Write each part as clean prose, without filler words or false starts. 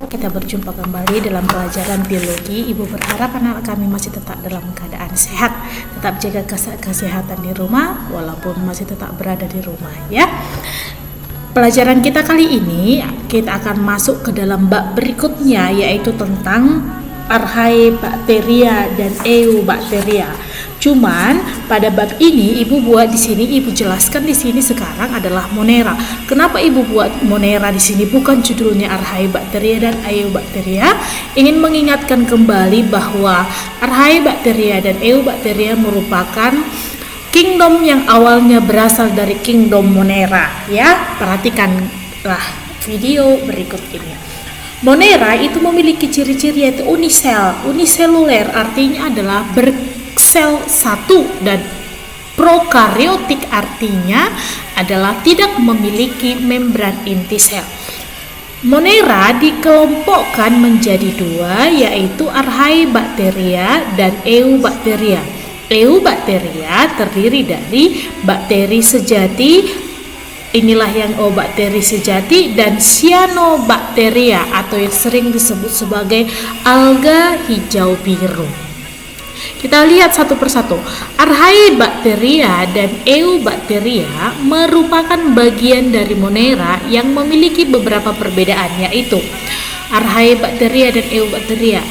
Kita berjumpa kembali dalam pelajaran biologi. Ibu berharap anak kami masih tetap dalam keadaan sehat, tetap jaga kesehatan di rumah walaupun masih tetap berada di rumah ya. Pelajaran kita kali ini kita akan masuk ke dalam bab berikutnya, yaitu tentang Archaebacteria dan Eubacteria. Cuman pada bab ini ibu buat di sini, ibu jelaskan di sini sekarang adalah Monera. Kenapa ibu buat Monera di sini, bukan judulnya Archaebacteria dan Eubacteria? Ingin mengingatkan kembali bahwa Archaebacteria dan Eubacteria merupakan kingdom yang awalnya berasal dari kingdom Monera ya. Perhatikanlah video berikut ini. Monera itu memiliki ciri-ciri yaitu uniseluler, artinya adalah bersel satu, dan prokariotik artinya adalah tidak memiliki membran inti sel. Monera dikelompokkan menjadi dua, yaitu Archaebacteria dan Eubacteria. Eubacteria terdiri dari bakteri sejati, inilah yang bakteri sejati, dan cyanobacteria atau yang sering disebut sebagai alga hijau biru. Kita lihat satu persatu. Archaebacteria dan Eubacteria merupakan bagian dari Monera yang memiliki beberapa perbedaan, yaitu Archaebacteria dan Eubacteria,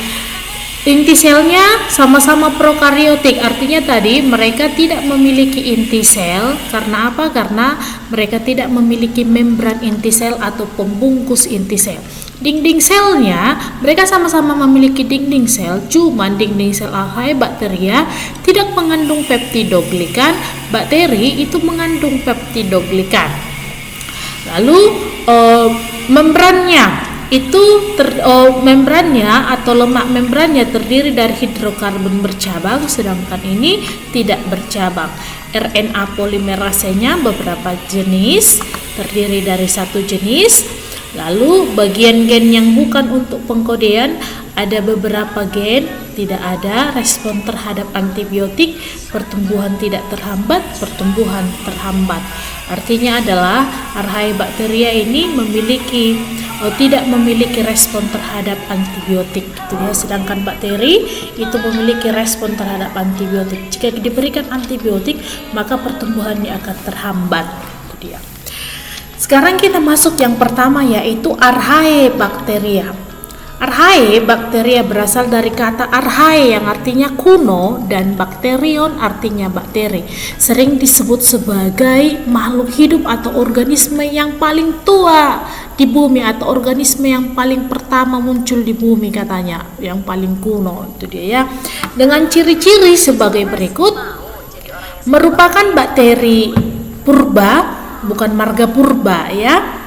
inti selnya sama-sama prokariotik, artinya tadi mereka tidak memiliki inti sel. Karena apa? Karena mereka tidak memiliki membran inti sel atau pembungkus inti sel. Dinding selnya mereka sama-sama memiliki dinding sel, cuman dinding sel Archaebacteria tidak mengandung peptidoglikan, bakteri itu mengandung peptidoglikan. Lalu membrannya membrannya atau lemak membrannya terdiri dari hidrokarbon bercabang, sedangkan ini tidak bercabang. RNA polimerasenya beberapa jenis, terdiri dari satu jenis. Lalu bagian gen yang bukan untuk pengkodean, ada beberapa gen tidak ada respon terhadap antibiotik, pertumbuhan tidak terhambat, pertumbuhan terhambat. Artinya adalah Archaebacteria ini tidak memiliki respon terhadap antibiotik gitu ya, sedangkan bakteri itu memiliki respon terhadap antibiotik. Jika diberikan antibiotik maka pertumbuhannya akan terhambat. Itu dia. Sekarang kita masuk yang pertama, yaitu Archaebacteria. Archaebacteria berasal dari kata archae yang artinya kuno dan bakterion artinya bakteri. Sering disebut sebagai makhluk hidup atau organisme yang paling tua di bumi, atau organisme yang paling pertama muncul di bumi katanya, yang paling kuno. Itu dia ya. Dengan ciri-ciri sebagai berikut: merupakan bakteri purba, bukan marga purba ya,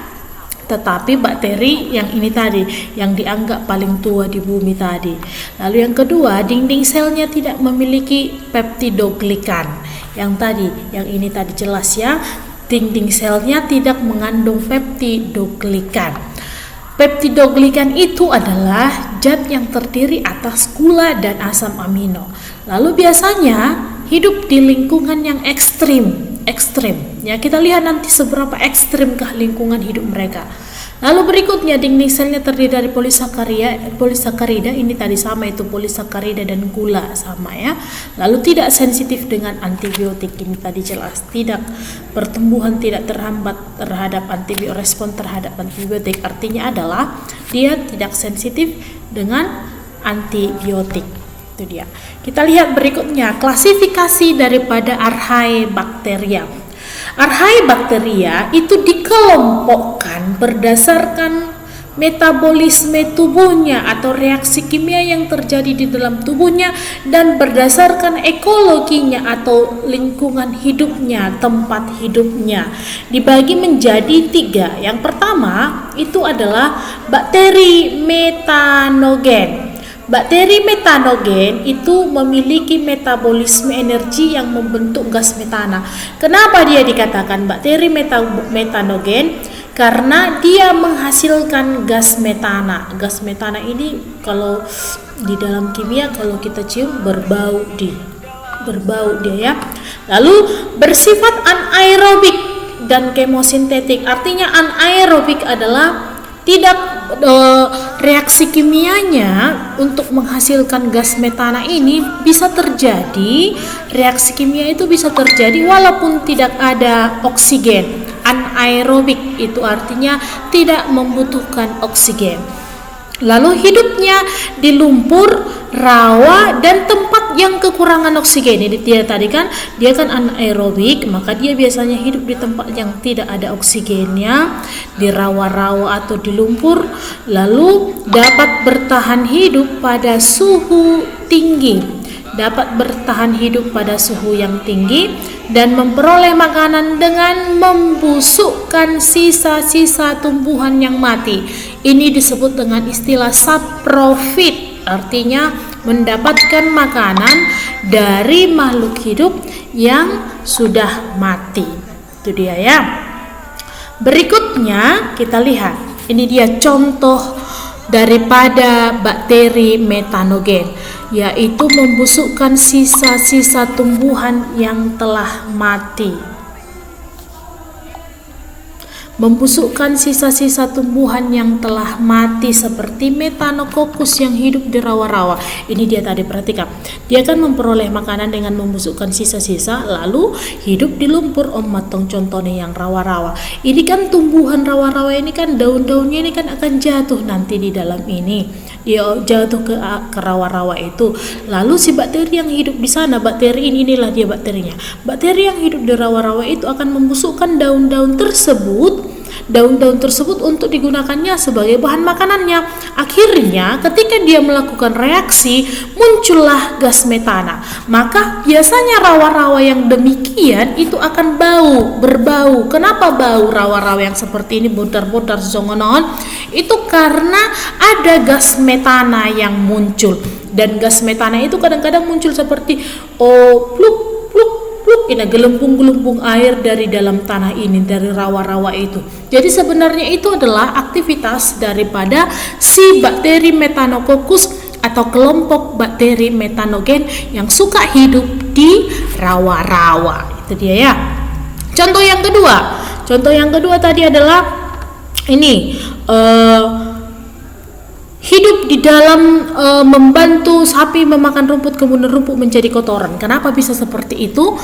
tetapi bakteri yang ini tadi yang dianggap paling tua di bumi tadi. Lalu yang kedua, dinding selnya tidak memiliki peptidoglikan. Yang tadi, yang ini tadi jelas ya, dinding selnya tidak mengandung peptidoglikan. Peptidoglikan itu adalah zat yang terdiri atas gula dan asam amino. Lalu biasanya hidup di lingkungan yang ekstrim ya, kita lihat nanti seberapa ekstrimkah lingkungan hidup mereka. Lalu berikutnya, dinding selnya terdiri dari polisakarida, ini tadi sama, itu polisakarida dan gula sama ya. Lalu tidak sensitif dengan antibiotik, ini tadi jelas, tidak pertumbuhan tidak terhambat terhadap antibiotik, respon terhadap antibiotik, artinya adalah dia tidak sensitif dengan antibiotik. Itu dia. Kita lihat berikutnya klasifikasi daripada Archaebacteria. Archaebacteria itu dikelompokkan berdasarkan metabolisme tubuhnya atau reaksi kimia yang terjadi di dalam tubuhnya, dan berdasarkan ekologinya atau lingkungan hidupnya, tempat hidupnya. Dibagi menjadi 3. Yang pertama itu adalah bakteri metanogen. Bakteri metanogen itu memiliki metabolisme energi yang membentuk gas metana. Kenapa dia dikatakan bakteri metanogen? Karena dia menghasilkan gas metana. Gas metana ini kalau di dalam kimia kalau kita cium berbau dia ya. Lalu bersifat anaerobik dan kemosintetik. Artinya anaerobik adalah reaksi kimianya untuk menghasilkan gas metana ini bisa terjadi, reaksi kimia itu bisa terjadi walaupun tidak ada oksigen. Anaerobik itu artinya tidak membutuhkan oksigen. Lalu hidupnya di lumpur, rawa, dan tempat yang kekurangan oksigen. Jadi dia tadi kan dia kan anaerobik, maka dia biasanya hidup di tempat yang tidak ada oksigennya, di rawa-rawa atau di lumpur. Lalu dapat bertahan hidup pada suhu tinggi. Dapat bertahan hidup pada suhu yang tinggi dan memperoleh makanan dengan membusukkan sisa-sisa tumbuhan yang mati. Ini disebut dengan istilah saprofit, artinya mendapatkan makanan dari makhluk hidup yang sudah mati. Itu dia ya. Berikutnya kita lihat, ini dia contoh daripada bakteri metanogen, yaitu membusukkan sisa-sisa tumbuhan yang telah mati. Membusukkan sisa-sisa tumbuhan yang telah mati seperti Methanococcus yang hidup di rawa-rawa. Ini dia tadi, perhatikan. Dia akan memperoleh makanan dengan membusukkan sisa-sisa lalu hidup di lumpur. Matong contohnya yang rawa-rawa. Ini kan tumbuhan rawa-rawa ini kan daun-daunnya ini kan akan jatuh nanti di dalam ini. Dia jatuh ke rawa-rawa itu. Lalu si bakteri yang hidup di sana, bakteri inilah dia bakterinya. Bakteri yang hidup di rawa-rawa itu akan membusukkan daun-daun tersebut untuk digunakannya sebagai bahan makanannya. Akhirnya ketika dia melakukan reaksi, muncullah gas metana. Maka biasanya rawa-rawa yang demikian itu akan berbau. Kenapa bau rawa-rawa yang seperti ini bodar-bodar zongonon? Itu karena ada gas metana yang muncul. Dan gas metana itu kadang-kadang muncul seperti pluk ini gelembung-gelembung air dari dalam tanah ini, dari rawa-rawa itu. Jadi sebenarnya itu adalah aktivitas daripada si bakteri Methanococcus atau kelompok bakteri metanogen yang suka hidup di rawa-rawa. Itu dia ya. Contoh yang kedua tadi adalah ini hidup di dalam membantu sapi memakan rumput, kemudian rumput menjadi kotoran. Kenapa bisa seperti itu?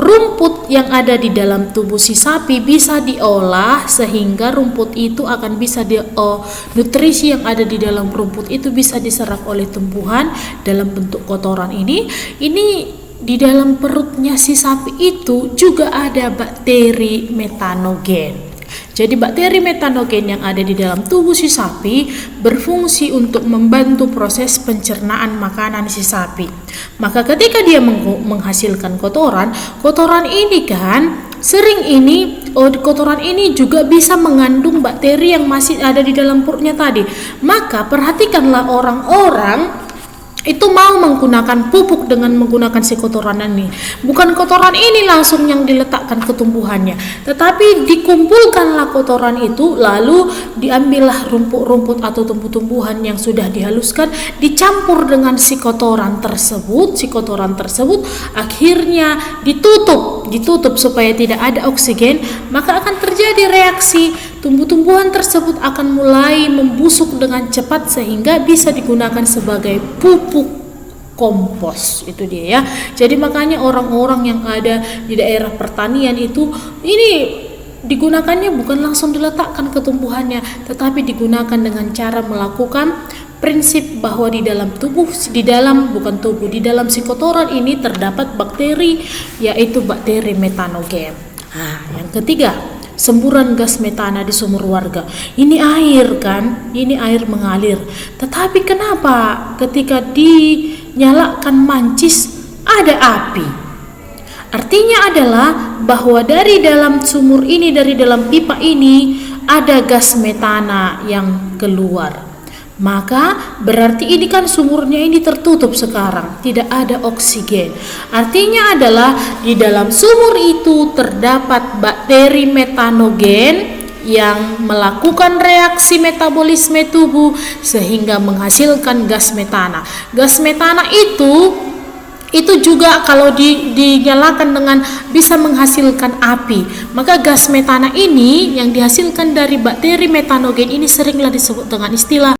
Rumput yang ada di dalam tubuh si sapi bisa diolah sehingga rumput itu akan bisa nutrisi yang ada di dalam rumput itu bisa diserap oleh tumbuhan dalam bentuk kotoran ini. Di dalam perutnya si sapi itu juga ada bakteri metanogen. Jadi bakteri metanogen yang ada di dalam tubuh si sapi berfungsi untuk membantu proses pencernaan makanan si sapi. Maka ketika dia menghasilkan kotoran ini kan kotoran ini juga bisa mengandung bakteri yang masih ada di dalam perutnya tadi. Maka perhatikanlah orang-orang itu mau menggunakan pupuk dengan menggunakan si kotoran ini. Bukan kotoran ini langsung yang diletakkan ke tumbuhannya, tetapi dikumpulkanlah kotoran itu, lalu diambillah rumput-rumput atau tumbuh-tumbuhan yang sudah dihaluskan, dicampur dengan si kotoran tersebut. Si kotoran tersebut akhirnya ditutup supaya tidak ada oksigen, maka akan terjadi reaksi. Tumbuh-tumbuhan tersebut akan mulai membusuk dengan cepat sehingga bisa digunakan sebagai pupuk kompos. Itu dia ya. Jadi makanya orang-orang yang ada di daerah pertanian itu ini digunakannya bukan langsung diletakkan ke tumbuhannya, tetapi digunakan dengan cara melakukan prinsip bahwa di dalam si kotoran ini terdapat bakteri, yaitu bakteri metanogen. Yang ketiga, semburan gas metana di sumur warga. Ini air mengalir. Tetapi kenapa ketika dinyalakan mancis ada api? Artinya adalah bahwa dari dalam sumur ini, dari dalam pipa ini ada gas metana yang keluar. Maka berarti ini kan sumurnya ini tertutup sekarang, tidak ada oksigen. Artinya adalah di dalam sumur itu terdapat bakteri metanogen yang melakukan reaksi metabolisme tubuh sehingga menghasilkan gas metana. Gas metana itu juga kalau dinyalakan dengan bisa menghasilkan api. Maka gas metana ini yang dihasilkan dari bakteri metanogen ini seringlah disebut dengan istilah